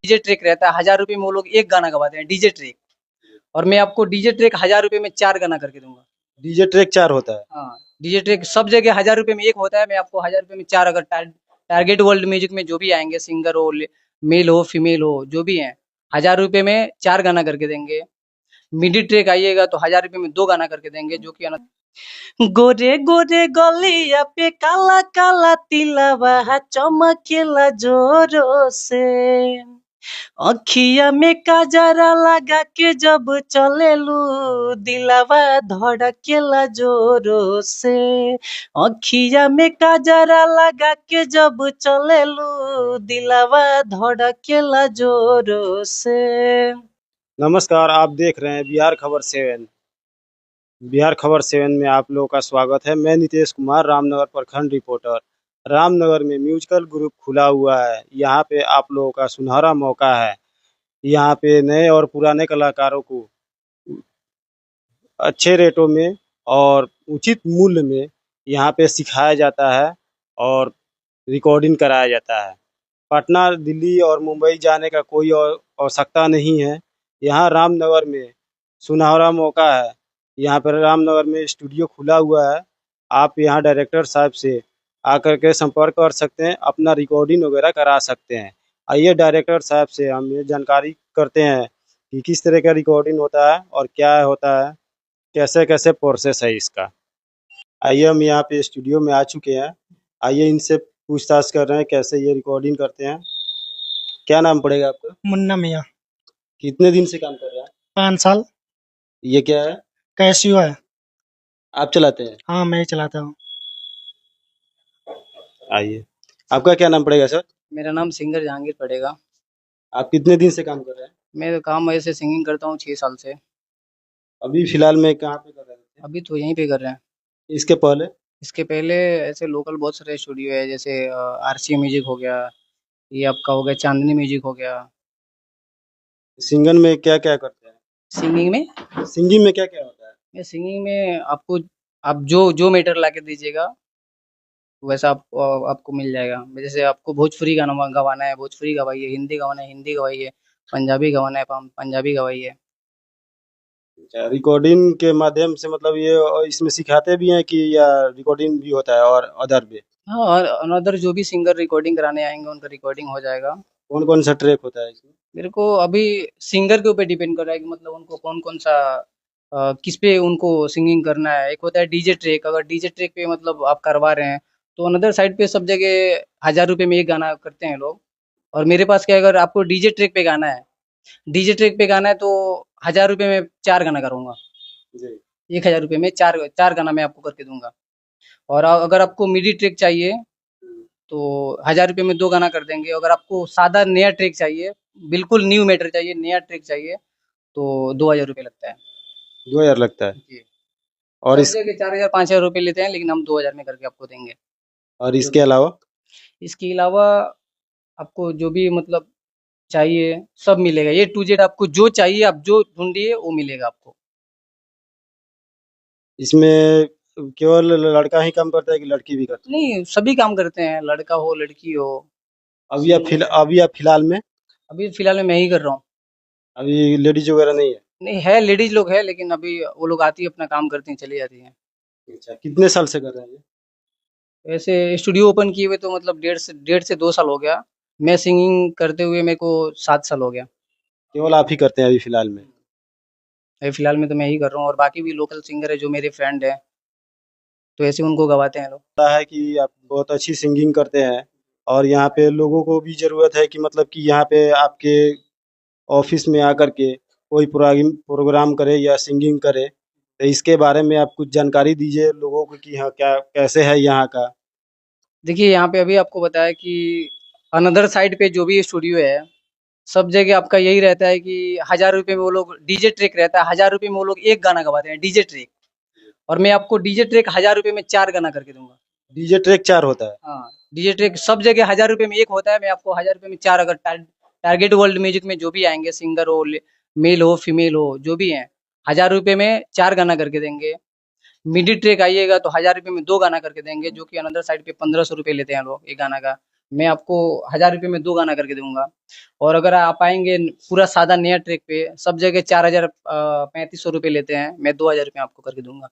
DJ track रहता है, 1000 रुपए में वो लोग एक गाना गवाते हैं, डीजे ट्रैक। और मैं आपको डीजे ट्रैक 1000 रुपए में 4 गाना करके दूंगा। डीजे ट्रैक 4 होता है। हाँ, डीजे ट्रैक सब जगह 1000 रुपए में एक होता है, मैं आपको 1000 रुपए में 4। अगर टारगेट वर्ल्ड म्यूजिक में जो भी आएंगे, सिंगर हो, मेल हो फीमेल हो, जो भी हैं, 1000 रुपए में 4 गाना करके देंगे। मिडी ट्रैक आइएगा तो 1000 रुपए में 2 गाना करके देंगे, जो कि गोरे गोरे गलिया पे काला काला तिलवा चमकेला जोरों से, अखिया में काजरा लगा के जब चलेलू दिलवा धड़केला जोरों से, अखिया में काजरा लगा के जब चलेलू दिलवा धड़केला जोरों से। नमस्कार, आप देख रहे हैं बिहार खबर 7। बिहार खबर 7 में आप लोगों का स्वागत है। मैं नितेश कुमार, रामनगर प्रखंड रिपोर्टर। रामनगर में म्यूजिकल ग्रुप खुला हुआ है। यहाँ पे आप लोगों का सुनहरा मौका है। यहाँ पे नए और पुराने कलाकारों को अच्छे रेटों में और उचित मूल्य में यहाँ पे सिखाया जाता है और रिकॉर्डिंग कराया जाता है। पटना, दिल्ली और मुंबई जाने का कोई आवश्यकता नहीं है। यहाँ रामनगर में सुनहरा मौका है। यहाँ पर रामनगर में स्टूडियो खुला हुआ है। आप यहाँ डायरेक्टर साहब से आकर के संपर्क कर सकते हैं, अपना रिकॉर्डिंग वगैरह करा सकते हैं। आइए डायरेक्टर साहब से हम ये जानकारी करते हैं कि किस तरह का रिकॉर्डिंग होता है और क्या होता है, कैसे कैसे प्रोसेस है इसका। आइए, हम यहाँ पे स्टूडियो में आ चुके हैं। आइए इनसे पूछताछ कर रहे हैं कैसे ये रिकॉर्डिंग करते हैं। क्या नाम पड़ेगा आपका? मुन्ना मियाँ। कितने दिन से काम कर रहे हैं? 5 साल। ये क्या है? कैसियो है। आप चलाते हैं? हाँ, मैं ही चलाता हूँ। आइए, आपका क्या नाम पड़ेगा सर? मेरा नाम सिंगर जहांगीर पड़ेगा। आप कितने दिन से काम कर रहे हैं? मैं तो काम ऐसे सिंगिंग करता हूँ 6 साल से। अभी फिलहाल में कहाँ पे कर रहे थे? अभी तो यहीं पे कर रहे हैं। इसके पहले? इसके पहले ऐसे लोकल बहुत सारे स्टूडियो है, जैसे आरसी म्यूजिक हो गया, ये आपका हो गया चांदनी म्यूजिक हो गया। सिंगन में क्या क्या करते हैं? सिंगिंग में सिंगिंग में क्या क्या होता है? मैं सिंगिंग में आपको, आप जो जो मैटर ला के दीजिएगा वैसा आपको मिल जाएगा। जैसे आपको भोजपुरी गाना गवाना है, भोजपुरी गवाइए, हिंदी गवाना है, हिंदी गवाइए, पंजाबी गवाना है, पंजाबी गवाइए। अच्छा, रिकॉर्डिंग के माध्यम से मतलब ये इसमें सिखाते भी हैं कि या रिकॉर्डिंग भी होता है और अदर भी? हाँ, और अनदर जो भी सिंगर रिकॉर्डिंग कराने आएंगे उनका रिकॉर्डिंग हो जाएगा। कौन कौन सा ट्रैक होता है इसमें? मेरे को अभी सिंगर के ऊपर डिपेंड कर रहा है कि मतलब उनको कौन कौन सा किस पे उनको सिंगिंग करना है। एक होता है डीजे ट्रैक, अगर डीजे ट्रैक पे मतलब आप करवा रहे हैं तो अनदर साइड पे सब जगह 1000 रुपए में एक गाना करते हैं लोग। और मेरे पास क्या है, अगर आपको डीजे ट्रैक पे गाना है, डीजे ट्रैक पे गाना है तो 1000 रुपए में 4 गाना करूंगा। जी। 1000 रुपए में चार चार गाना मैं आपको करके दूंगा। और अगर आपको मिडी ट्रैक चाहिए तो 1000 रुपए में 2 गाना कर देंगे। अगर आपको सादा नया ट्रैक चाहिए, बिल्कुल न्यू मैटर चाहिए, नया ट्रैक चाहिए, तो 2000 रुपये लगता है 2000 लगता है। जी। और सब इस जगह 4000 5000 रुपये लेते हैं, लेकिन हम 2000 में करके आपको देंगे। और इसके अलावा? इसके अलावा आपको जो भी मतलब चाहिए सब मिलेगा, ये टू जेड आपको जो चाहिए आप जो ढूंढिए वो मिलेगा आपको। इसमें केवल लड़का ही काम करता है कि लड़की भी करती नहीं, सभी काम करते हैं, लड़का हो लड़की हो। है? अभी आप फिलहाल में? अभी फिलहाल में मैं ही कर रहा हूँ। अभी लेडीज वगैरह नहीं है? नहीं है, लेडीज लोग है, लेकिन अभी वो लोग आती है अपना काम करती हैं चली जाती हैं। अच्छा, कितने साल से कर रहे हैं ये? वैसे स्टूडियो ओपन किए हुए तो मतलब 1.5 से 2 साल हो गया। मैं सिंगिंग करते हुए मेरे को 7 साल हो गया। केवल आप ही करते हैं अभी फिलहाल में? अभी फिलहाल में तो मैं ही कर रहा हूँ, और बाकी भी लोकल सिंगर है जो मेरे फ्रेंड है, तो ऐसे उनको गवाते हैं लोग। पता है कि आप बहुत अच्छी सिंगिंग करते हैं और यहाँ पे लोगों को भी ज़रूरत है कि मतलब कि यहाँ पे आपके ऑफिस में आकर के कोई प्रोग्राम करे या सिंगिंग करे। तो इसके बारे में आप कुछ जानकारी दीजिए लोगों को कि हाँ क्या कैसे है यहाँ का। देखिए, यहाँ पे अभी आपको बताया कि अनदर साइड पे जो भी स्टूडियो है, सब जगह आपका यही रहता है कि 1000 रुपए में वो लोग डीजे ट्रैक रहता है, 1000 रुपए में वो लोग एक गाना गवाते हैं, डीजे ट्रैक। और मैं आपको डीजे ट्रैक 1000 रुपए में 4 गाना करके दूंगा। डीजे ट्रैक 4 होता है? हाँ, डीजे ट्रैक सब जगह 1000 रुपए में एक होता है, मैं आपको 1000 रुपए में 4। अगर टारगेट वर्ल्ड म्यूजिक में जो भी आएंगे, सिंगर हो, मेल हो फीमेल हो, जो भी हैं, 1000 रुपए में 4 गाना करके देंगे। मिडी ट्रैक आइएगा तो 1000 रुपए में 2 गाना करके देंगे, जो कि अनदर साइड पे 1500 रुपये लेते हैं लोग एक गाना का। मैं आपको 1000 रुपये में 2 गाना करके दूंगा। और अगर आप आएंगे पूरा सादा नया ट्रैक पे, सब जगह 4000 3500 रुपये लेते हैं, मैं 2000 रुपये आपको करके दूंगा।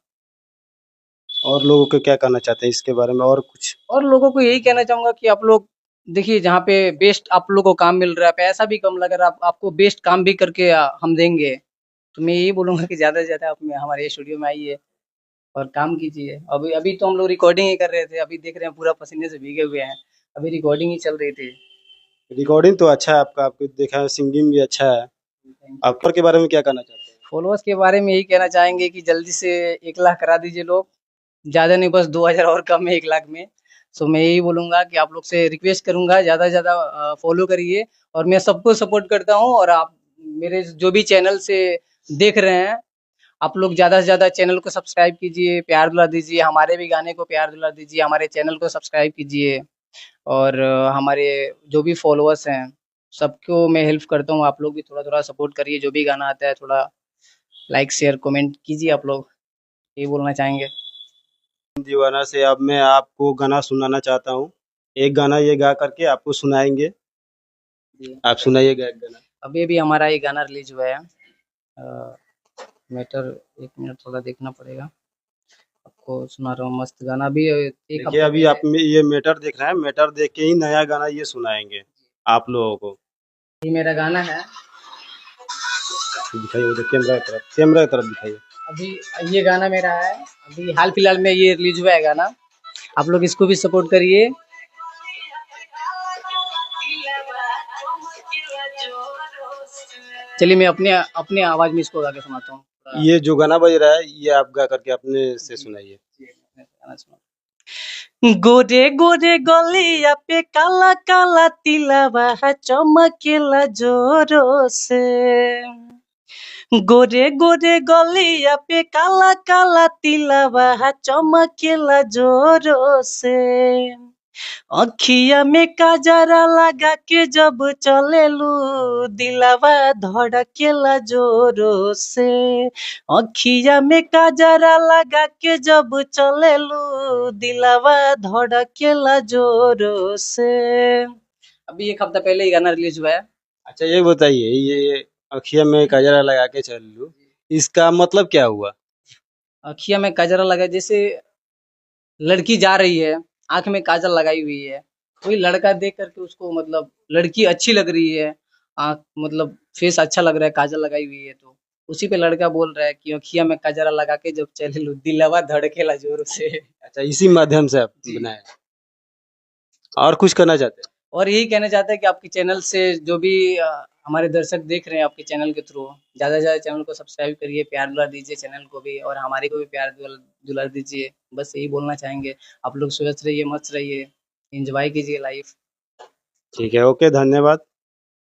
और लोगों को क्या कहना चाहते हैं इसके बारे में, और कुछ? और लोगों को यही कहना चाहूंगा कि आप लोग देखिए, जहाँ पे बेस्ट आप लोगों को काम मिल रहा है, पैसा भी कम लग रहा है, आपको बेस्ट काम भी करके हम देंगे। तो मैं यही बोलूंगा कि ज्यादा से ज्यादा आप हमारे स्टूडियो में आइए और काम कीजिए। अभी अभी तो हम लोग रिकॉर्डिंग ही कर रहे थे, अभी देख रहे हैं पूरा पसीने से भीगे हुए हैं, अभी रिकॉर्डिंग ही चल रही थी। रिकॉर्डिंग तो अच्छा है आपका, आपको देखा है, सिंगिंग भी अच्छा है। थैंक आप यू। के बारे में क्या कहना चाहते हैं? फॉलोअर्स के बारे में यही कहना चाहेंगे कि जल्दी से 1 लाख करा दीजिए लोग, ज्यादा नहीं, बस 2000 और कम है 1 लाख में। सो मैं यही बोलूंगा कि आप लोग से रिक्वेस्ट करूंगा, ज्यादा से ज्यादा फॉलो करिए। और मैं सबको सपोर्ट करता हूँ, और आप मेरे जो भी चैनल से देख रहे हैं, आप लोग ज्यादा से ज्यादा चैनल को सब्सक्राइब कीजिए, प्यार दुला दीजिए, हमारे भी गाने को प्यार दुला दीजिए, हमारे चैनल को सब्सक्राइब कीजिए। और हमारे जो भी फॉलोअर्स हैं, सबको मैं हेल्प करता हूँ, आप लोग भी थोड़ा थोड़ा सपोर्ट करिए, जो भी गाना आता है थोड़ा लाइक शेयर कमेंट कीजिए आप लोग, ये बोलना चाहेंगे। दीवाना से अब मैं आपको गाना सुनाना चाहता हूँ। एक गाना ये गा करके आपको सुनाएंगे। जी। आप सुनाइएगा एक गाना। अभी अभी हमारा ये गाना रिलीज हुआ है, मैटर, 1 मिनट थोड़ा देखना पड़ेगा, आपको सुना रहा हूँ मस्त गाना। अभी एक देखिए, हफ्ता अभी पहले आप में ये मैटर देख रहे हैं, मैटर देख के ही नया गाना ये सुनाएंगे आप लोगों को। ये मेरा गाना है। दिखाइए उधर, कैमरा की तरफ दिखाइए। अभी ये गाना मेरा है, अभी हाल फिलहाल में ये रिलीज हुआ है गाना, आप लोग इसको भी सपोर्ट करिए। चलिए मैं अपने अपने आवाज में इसको गा के सुनाता हूँ थोड़ा। ये जो गाना बज रहा है ये आप गा करके अपने से जी सुनाइए। जी, मैं गाना सुना। गोरे गोरे गलिया पे काला काला तिलवा है, चमकेला जोरों से। गोरे गोरे गलिया पे काला काला तिलवा है, चमकेला जोरों से। अखिया में काजरा लगा के जब चलेलू, दिलवा धड़केला जोरों से। अखिया में काजरा लगा के जब चलेलू, दिलवा धड़केला जोरों से। अभी 1 हफ्ता पहले ही गाना रिलीज हुआ है। अच्छा, ये बताइए, ये अखिया में कजरा लगा के चल लूं, इसका मतलब क्या हुआ? अखिया में काजरा लगा, जैसे लड़की जा रही है, आंख में काजल लगाई हुई है, कोई लड़का देख करके उसको मतलब लड़की अच्छी लग रही है, आंख मतलब फेस अच्छा लग रहा है, काजल लगाई हुई है, तो उसी पे लड़का बोल रहा है कि अखिया में काजरा लगा के जब चले लो, दिलवा धड़केला जोर से। अच्छा, इसी माध्यम से आप जी। बनाए। और कुछ करना चाहते हैं? और यही कहना चाहते हैं कि आपके चैनल से जो भी हमारे दर्शक देख रहे हैं आपके चैनल के थ्रू, ज्यादा से ज्यादा चैनल को सब्सक्राइब करिए, प्यार दुलार दीजिए चैनल को भी, और हमारे को भी प्यार दुलार दीजिए। बस यही बोलना चाहेंगे। आप लोग स्वस्थ रहिए, मस्त रहिए, एंजॉय कीजिए लाइफ। ठीक है, ओके, धन्यवाद।